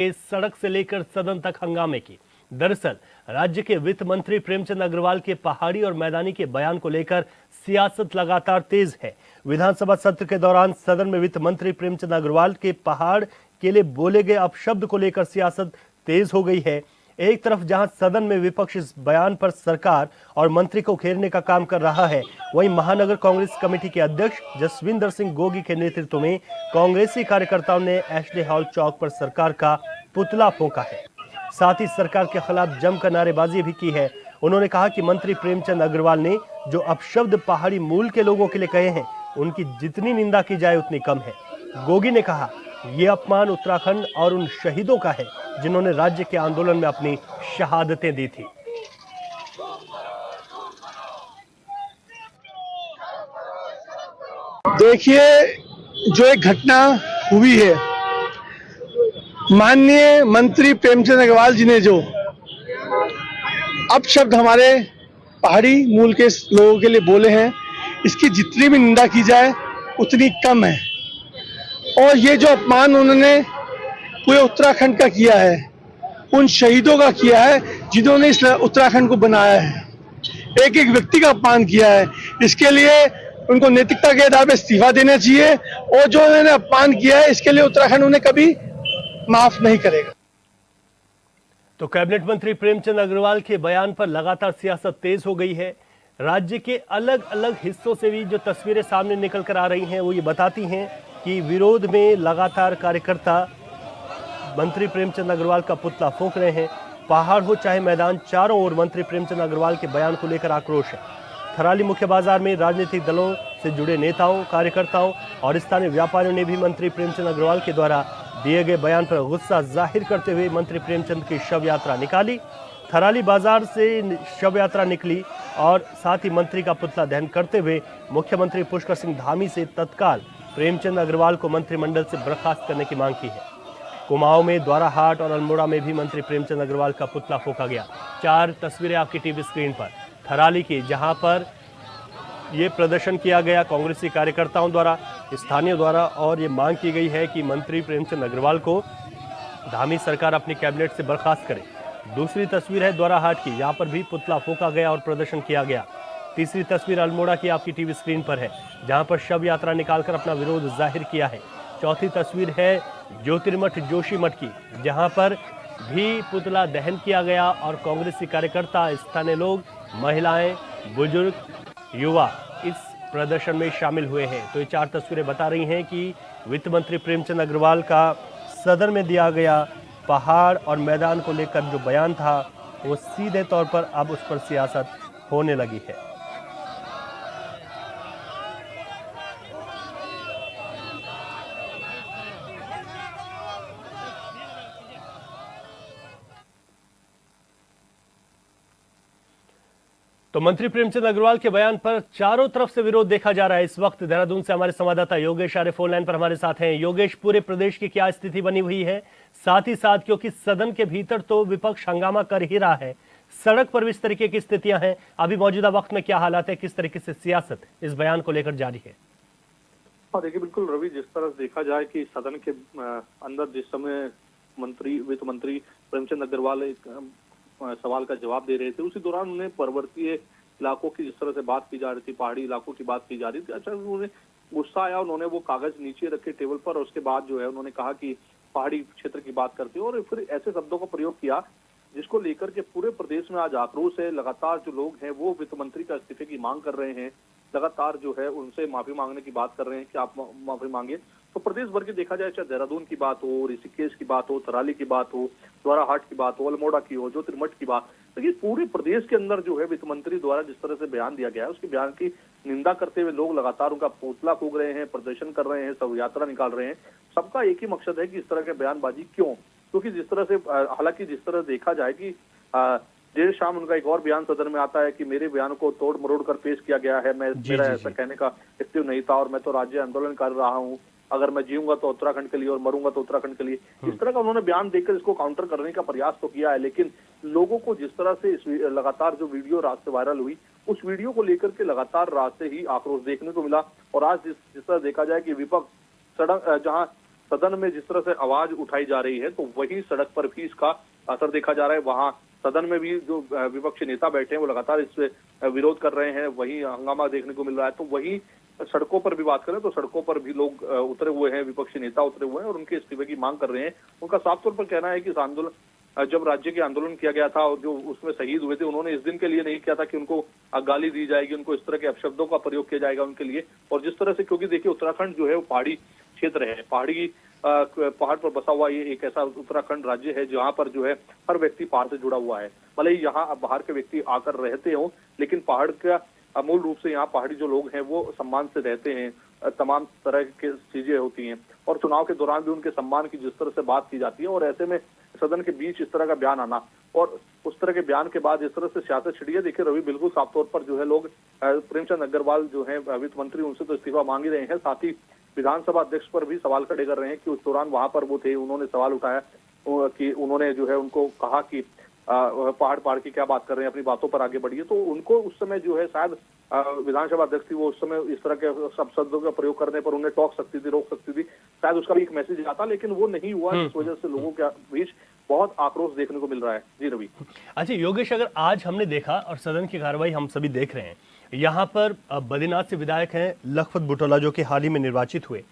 के सड़क से लेकर सदन तक हंगामे की। दरअसल राज्य के वित्त मंत्री प्रेमचंद अग्रवाल के पहाड़ी और मैदानी के बयान को लेकर सियासत लगातार तेज है। विधानसभा सत्र के दौरान सदन में वित्त मंत्री प्रेमचंद अग्रवाल के पहाड़ के लिए बोले गए अपशब्द को लेकर सियासत तेज हो गई है। एक तरफ जहां सदन में विपक्ष इस बयान पर सरकार और मंत्री को घेरने का काम कर रहा है, वहीं महानगर कांग्रेस कमेटी के अध्यक्ष जसविंदर सिंह गोगी के नेतृत्व में कांग्रेसी कार्यकर्ताओं ने एशले हॉल चौक पर सरकार का पुतला फूंका है। साथ ही सरकार के खिलाफ जमकर नारेबाजी भी की है। उन्होंने कहा कि मंत्री प्रेमचंद अग्रवाल ने जो अपशब्द पहाड़ी मूल के लोगों के लिए कहे हैं, उनकी जितनी निंदा की जाए उतनी कम है। गोगी ने कहा, ये अपमान उत्तराखंड और उन शहीदों का है जिन्होंने राज्य के आंदोलन में अपनी शहादतें दी थी। देखिए, जो एक घटना हुई है, माननीय मंत्री प्रेमचंद अग्रवाल जी ने जो अपशब्द हमारे पहाड़ी मूल के लोगों के लिए बोले हैं, इसकी जितनी भी निंदा की जाए उतनी कम है। और ये जो अपमान उन्होंने पूरे उत्तराखंड का किया है, उन शहीदों का किया है जिन्होंने इस उत्तराखंड को बनाया है, एक एक व्यक्ति का अपमान किया है। इसके लिए उनको नैतिकता के आधार पर इस्तीफा देना चाहिए और जो उन्होंने अपमान किया है इसके लिए उत्तराखंड उन्हें कभी माफ नहीं करेगा। तो कैबिनेट मंत्री प्रेमचंद अग्रवाल के बयान पर लगातार सियासत तेज हो गई है। राज्य के अलग अलग हिस्सों से भी जो तस्वीरें सामने निकल कर आ रही हैं, वो ये बताती हैं कि विरोध में लगातार कार्यकर्ता मंत्री प्रेमचंद अग्रवाल का पुतला फूंक रहे हैं। पहाड़ हो चाहे मैदान, चारों ओर मंत्री प्रेमचंद अग्रवाल के बयान को लेकर आक्रोश है। थराली मुख्य बाजार में राजनीतिक दलों से जुड़े नेताओं, कार्यकर्ताओं और स्थानीय व्यापारियों ने भी मंत्री प्रेमचंद अग्रवाल के द्वारा दिए गए बयान पर गुस्सा जाहिर करते हुए मंत्री प्रेमचंद की शव यात्रा निकाली। थराली बाजार से शव यात्रा निकली और साथ ही मंत्री का पुतला दहन करते हुए मुख्यमंत्री पुष्कर सिंह धामी से तत्काल प्रेमचंद अग्रवाल को मंत्रिमंडल से बर्खास्त करने की मांग की है। कुमाऊं में, द्वाराहाट और अल्मोड़ा में भी मंत्री प्रेमचंद अग्रवाल का पुतला फूंका गया। 4 तस्वीरें आपकी टीवी स्क्रीन पर। थराली की, जहां पर ये प्रदर्शन किया गया कांग्रेसी कार्यकर्ताओं द्वारा, स्थानीय द्वारा, और ये मांग की गई है कि मंत्री प्रेमचंद अग्रवाल को धामी सरकार अपनी कैबिनेट से बर्खास्त करे। दूसरी तस्वीर है द्वाराहाट की, यहाँ पर भी पुतला फूंका गया और प्रदर्शन किया गया। तीसरी तस्वीर अल्मोड़ा की आपकी टीवी स्क्रीन पर है, जहाँ पर शव यात्रा निकालकर अपना विरोध जाहिर किया है। चौथी तस्वीर है ज्योतिर्मठ जोशीमठ की, जहाँ पर भी पुतला दहन किया गया और कांग्रेसी कार्यकर्ता, स्थानीय लोग, महिलाएं, बुजुर्ग, युवा इस प्रदर्शन में शामिल हुए हैं। तो ये 4 तस्वीरें बता रही हैं कि वित्त मंत्री प्रेमचंद अग्रवाल का सदन में दिया गया पहाड़ और मैदान को लेकर जो बयान था, वो सीधे तौर पर अब उस पर सियासत होने लगी है। तो मंत्री प्रेमचंद अग्रवाल के बयान पर चारों तरफ से विरोध देखा जा रहा है। इस वक्त देहरादून से हमारे संवाददाता योगेश आर्य फोन लाइन पर हमारे साथ हैं। योगेश, पूरे प्रदेश की क्या स्थिति बनी हुई है? साथ ही साथ, क्योंकि सदन के भीतर तो विपक्ष हंगामा कर ही रहा है, सड़क पर भी इस तरीके की स्थितियां हैं। अभी मौजूदा वक्त में क्या हालात है, किस तरीके से सियासत इस बयान को लेकर जारी है? हाँ, देखिए, बिल्कुल रवि, जिस तरह से देखा जाए कि सदन के अंदर जिस समय वित्त मंत्री प्रेमचंद अग्रवाल एक सवाल का जवाब दे रहे थे, उसी दौरान उन्हें पर्वतीय इलाकों की जिस तरह से बात की जा रही थी, पहाड़ी इलाकों की बात की जा रही थी, अच्छा उन्हें गुस्सा आया। उन्होंने वो कागज नीचे रखे टेबल पर और उसके बाद जो है उन्होंने कहा कि पहाड़ी क्षेत्र की बात करते हैं और फिर ऐसे शब्दों का प्रयोग किया जिसको लेकर के पूरे प्रदेश में आज आक्रोश है। लगातार जो लोग हैं वो वित्त मंत्री का इस्तीफे की मांग कर रहे हैं, लगातार जो है उनसे माफी मांगने की बात कर रहे हैं कि आप माफी मांगे। तो प्रदेश भर की देखा जाए, चाहे देहरादून की बात हो, ऋषिकेश की बात हो, थराली की बात हो, द्वाराहाट की बात हो, अल्मोड़ा की हो, ज्योतिर्मठ की बात, लेकिन पूरे प्रदेश के अंदर जो है वित्त मंत्री द्वारा जिस तरह से बयान दिया गया है, उसके बयान की निंदा करते हुए लोग लगातार उनका पुतला फूंक रहे हैं, प्रदर्शन कर रहे हैं, शव यात्रा निकाल रहे हैं। सबका एक ही मकसद है कि इस तरह के बयानबाजी क्यों, क्योंकि जिस तरह से, हालांकि जिस तरह देखा जाए कि देर शाम उनका एक और बयान सदन में आता है कि मेरे बयान को तोड़ मरोड़ कर पेश किया गया है, मेरा ऐसा कहने का हेतु नहीं था और मैं तो राज्य आंदोलन कर रहा हूँ, अगर मैं जीऊंगा तो उत्तराखंड के लिए और मरूंगा तो उत्तराखंड के लिए। इस तरह का उन्होंने बयान देकर इसको काउंटर करने का प्रयास तो किया है, लेकिन लोगों को जिस तरह से लगातार जो वीडियो रात से वायरल हुई, उस वीडियो को लेकर के लगातार रात से ही आक्रोश देखने को मिला। और आज जिस तरह देखा जाए कि विपक्ष सड़क जहां सदन में जिस तरह से आवाज उठाई जा रही है, तो वही सड़क पर भी इसका असर देखा जा रहा है। वहां सदन में भी जो विपक्षी नेता बैठे हैं वो लगातार इस विरोध कर रहे हैं, वही हंगामा देखने को मिल रहा है। तो वही सड़कों पर भी बात करें तो सड़कों पर भी लोग उतरे हुए हैं, विपक्षी नेता उतरे हुए हैं और उनके इस्तीफे की मांग कर रहे हैं। उनका साफ तौर पर कहना है कि इस आंदोलन, जब राज्य के आंदोलन किया गया था और जो उसमें शहीद हुए थे, उन्होंने इस दिन के लिए नहीं किया था कि उनको गाली दी जाएगी, उनको इस तरह के अपशब्दों का प्रयोग किया जाएगा उनके लिए। और जिस तरह से, क्योंकि देखिए उत्तराखंड जो है वो पहाड़ी क्षेत्र है, पहाड़ पर बसा हुआ ये एक ऐसा उत्तराखंड राज्य है जहाँ पर जो है हर व्यक्ति पहाड़ से जुड़ा हुआ है। भले ही यहाँ बाहर के व्यक्ति आकर रहते हों, लेकिन पहाड़ का मूल रूप से यहाँ पहाड़ी जो लोग हैं वो सम्मान से रहते हैं, तमाम तरह की चीजें होती हैं और चुनाव के दौरान भी उनके सम्मान की जिस तरह से बात की जाती है। और ऐसे में सदन के बीच इस तरह का बयान आना और उस तरह के बयान के बाद इस तरह से सियासत छिड़ी है। देखिए रवि, बिल्कुल साफ तौर पर जो है लोग प्रेमचंद अग्रवाल जो है वित्त मंत्री, उनसे तो इस्तीफा मांग ही रहे हैं, साथ ही विधानसभा अध्यक्ष पर भी सवाल खड़े कर रहे हैं कि उस दौरान वहां पर वो थे, उन्होंने सवाल उठाया कि उन्होंने जो है उनको कहा कि पहाड़ की क्या बात कर रहे हैं, अपनी बातों पर आगे बढ़िए। तो उनको उस समय जो है शायद विधानसभा अध्यक्ष थी, वो उस समय इस तरह के शब्दों का प्रयोग करने पर उन्हें टोक सकती थी, रोक सकती थी, शायद उसका भी एक मैसेज आता, लेकिन वो नहीं हुआ, जिस वजह से लोगों के बीच बहुत आक्रोश देखने को मिल रहा है। जी रवि। अच्छा योगेश, अगर आज हमने देखा और सदन की कार्रवाई हम सभी देख रहे हैं, यहाँ पर बद्रीनाथ से विधायक हैं लखपत बुटोला जो कि हाल ही में निर्वाचित हुए,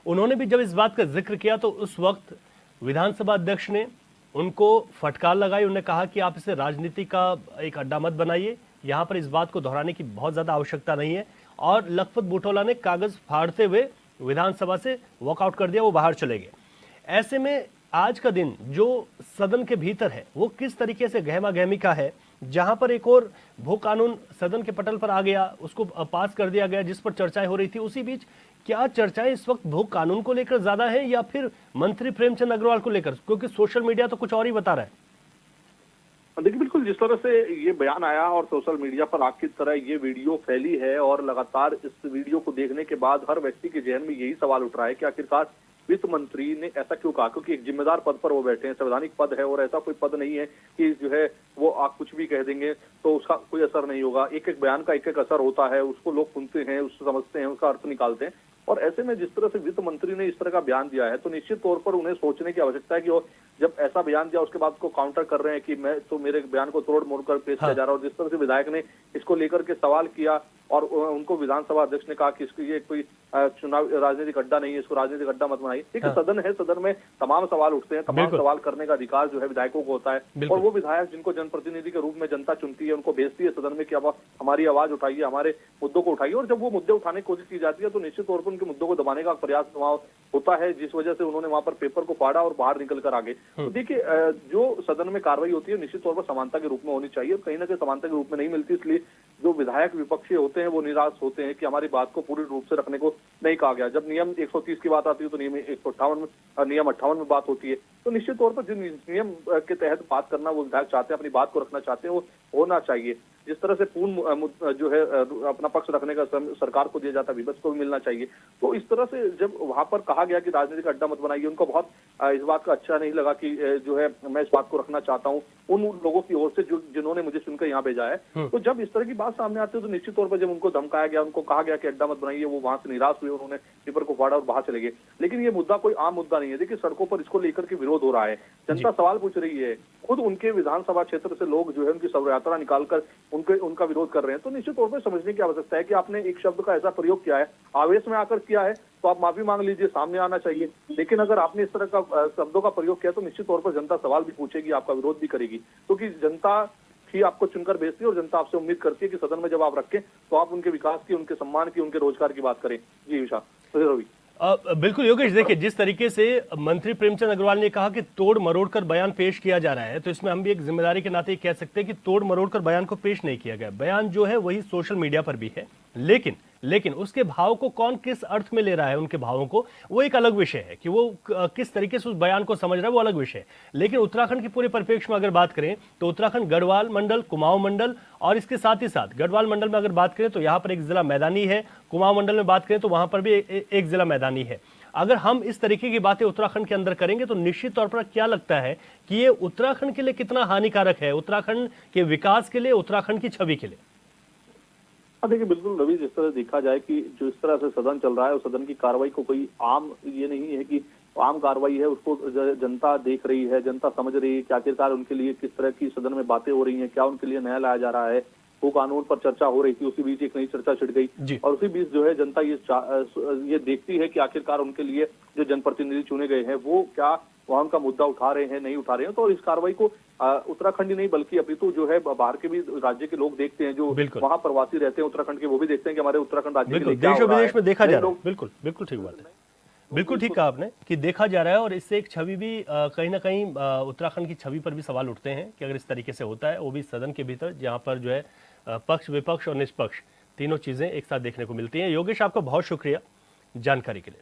उन्होंने भी जब इस बात का जिक्र किया तो उस वक्त विधानसभा अध्यक्ष ने उनको फटकार लगाई। उन्होंने कहा कि आप इसे राजनीति का एक अड्डा मत बनाइए, यहाँ पर इस बात को दोहराने की बहुत ज़्यादा आवश्यकता नहीं है। और लखपत बुटोला ने कागज़ फाड़ते हुए विधानसभा से वॉकआउट कर दिया, वो बाहर चले गए। ऐसे में आज का दिन जो सदन के भीतर है वो किस तरीके से गहमा गहमी का है, जहां पर एक और भू कानून सदन के पटल पर आ गया, उसको पास कर दिया गया जिस पर चर्चाएं हो रही थी, उसी बीच क्या चर्चाएं इस वक्त भू कानून को लेकर ज्यादा है या फिर मंत्री प्रेमचंद अग्रवाल को लेकर, क्योंकि सोशल मीडिया तो कुछ और ही बता रहा है। देखिए बिल्कुल, जिस तरह से ये बयान आया और सोशल मीडिया पर आग की तरह ये वीडियो फैली है और लगातार इस वीडियो को देखने के बाद हर व्यक्ति के जहन में यही सवाल उठ रहा है कि आखिरकार वित्त मंत्री ने ऐसा क्यों कहा, क्योंकि एक जिम्मेदार पद पर वो बैठे हैं, संवैधानिक पद है और ऐसा कोई पद नहीं है कि जो है वो आप कुछ भी कह देंगे तो उसका कोई असर नहीं होगा। एक एक बयान का एक एक असर होता है, उसको लोग सुनते हैं, उसको समझते हैं, उसका अर्थ निकालते हैं। और ऐसे में जिस तरह से वित्त मंत्री ने इस तरह का बयान दिया है तो निश्चित तौर पर उन्हें सोचने की आवश्यकता है कि वो जब ऐसा बयान दिया उसके बाद उसको काउंटर कर रहे हैं कि मैं तो मेरे बयान को तोड़ मोड़ कर पेश किया जा रहा है। और जिस तरह से विधायक ने इसको लेकर के सवाल किया और उनको विधानसभा अध्यक्ष ने कहा कि इसको ये कोई चुनाव राजनीतिक अड्डा नहीं है, इसको राजनीतिक अड्डा मत बनाइए। ठीक है, सदन है, सदन में तमाम सवाल उठते हैं, तमाम सवाल करने का अधिकार जो है विधायकों को होता है। और वो विधायक जिनको जनप्रतिनिधि के रूप में जनता चुनती है, उनको भेजती है सदन में कि अब हमारी आवाज उठाइए, हमारे मुद्दों को उठाइए। और जब वो मुद्दे उठाने की कोशिश की जाती है तो निश्चित तौर पर उनके मुद्दों को दबाने का प्रयास वहां होता है, जिस वजह से उन्होंने वहां पर पेपर को फाड़ा और बाहर निकल कर आगे। तो देखिए जो सदन में कार्रवाई होती है निश्चित तौर पर समानता के रूप में होनी चाहिए, कहीं ना कहीं समानता के रूप में नहीं मिलती, इसलिए जो विधायक विपक्षी होते हैं वो निराश होते हैं कि हमारी बात को पूरी रूप से रखने को नहीं कहा गया। जब नियम 130 की बात आती है तो नियम 158 में, नियम 58 में बात होती है, तो निश्चित तौर पर जिन नियम के तहत बात करना वो विधायक चाहते हैं, अपनी बात को रखना चाहते हैं, वो होना चाहिए। जिस तरह से पूर्ण जो है अपना पक्ष रखने का सरकार को दिया जाता है, विपक्ष को भी मिलना चाहिए। तो इस तरह से जब वहां पर कहा गया कि राजनीतिक अड्डा मत बनाइए, उनको बहुत इस बात का अच्छा नहीं लगा कि जो है मैं इस बात को रखना चाहता हूं उन लोगों की ओर से जिन्होंने मुझे सुनकर यहाँ भेजा है। तो जब इस तरह की बात सामने आती है तो निश्चित तौर पर जब उनको धमकाया गया, उनको कहा गया कि अड्डा मत बनाइए, वो वहां से निराश हुए, उन्होंने पेपर को फाड़ा और बाहर चले गए। लेकिन ये मुद्दा कोई आम मुद्दा नहीं है। देखिए सड़कों पर इसको लेकर के विरोध हो रहा है, जनता सवाल पूछ रही है, खुद उनके विधानसभा क्षेत्र से लोग जो है उनकी शव यात्रा निकालकर उनका विरोध कर रहे हैं। तो निश्चित तौर पर समझने की आवश्यकता है कि आपने एक शब्द का ऐसा प्रयोग किया है, आवेश में आकर किया है, तो आप माफी मांग लीजिए, सामने आना चाहिए। लेकिन अगर आपने इस तरह का शब्दों का प्रयोग किया तो निश्चित तौर पर जनता सवाल भी पूछेगी, आपका विरोध भी करेगी, क्योंकि जनता ही आपको चुनकर भेजती है और जनता आपसे उम्मीद करती है कि सदन में जब आप रखें तो आप उनके विकास की, उनके सम्मान की, उनके रोजगार की बात करें। जी विशा रवि। बिल्कुल योगेश, देखिए जिस तरीके से मंत्री प्रेमचंद अग्रवाल ने कहा कि तोड़ मरोड़ कर बयान पेश किया जा रहा है, तो इसमें हम भी एक जिम्मेदारी के नाते कह सकते हैं कि तोड़ मरोड़ कर बयान को पेश नहीं किया गया। बयान जो है वही सोशल मीडिया पर भी है, लेकिन उसके भाव को कौन किस अर्थ में ले रहा है, उनके भावों को, वो एक अलग विषय है कि वो किस तरीके से उस बयान को समझ रहा है, वो अलग विषय है। लेकिन उत्तराखंड के पूरे परिप्रेक्ष्य में अगर बात करें तो उत्तराखंड गढ़वाल मंडल, कुमाऊं मंडल और इसके साथ ही साथ गढ़वाल मंडल में अगर बात करें तो यहाँ पर एक जिला मैदानी है, कुमाऊं मंडल में बात करें तो वहां पर भी एक जिला मैदानी है। अगर हम इस तरीके की बातें उत्तराखंड के अंदर करेंगे तो निश्चित तौर पर क्या लगता है कि ये उत्तराखंड के लिए कितना हानिकारक है, उत्तराखंड के विकास के लिए, उत्तराखंड की छवि के लिए? देखिए बिल्कुल रवि, जिस तरह देखा जाए कि जो इस तरह से सदन चल रहा है, उस सदन की कार्रवाई को कोई आम ये नहीं है कि आम कार्रवाई है उसको जनता देख रही है, जनता समझ रही है कि आखिरकार उनके लिए किस तरह की सदन में बातें हो रही हैं, क्या उनके लिए नया लाया जा रहा है। वो कानून पर चर्चा हो रही थी, उसी बीच एक नई चर्चा छिड़ गई और उसी बीच जो है जनता ये देखती है कि आखिरकार उनके लिए जो जनप्रतिनिधि चुने गए हैं वो क्या वहां उनका मुद्दा उठा रहे हैं, नहीं उठा रहे हैं। तो इस कार्रवाई को उत्तराखंड ही नहीं बल्कि अपितु जो है बाहर के भी राज्य के लोग देखते हैं, जो वहां प्रवासी रहते हैं उत्तराखंड के, वो भी देखते हैं कि हमारे उत्तराखंड राज्य के लिए क्या देश हो और रहा विदेश में देखा जा रहा है। लोग बिल्कुल बिल्कुल ठीक बात है, बिल्कुल ठीक कहा आपने कि देखा जा रहा है और इससे एक छवि भी कहीं ना कहीं उत्तराखंड की छवि पर भी सवाल उठते हैं कि अगर इस तरीके से होता है, वो भी सदन के भीतर जहां पर जो है पक्ष विपक्ष और निष्पक्ष तीनों चीजें एक साथ देखने को मिलती हैं। योगेश, आपका बहुत शुक्रिया जानकारी के लिए।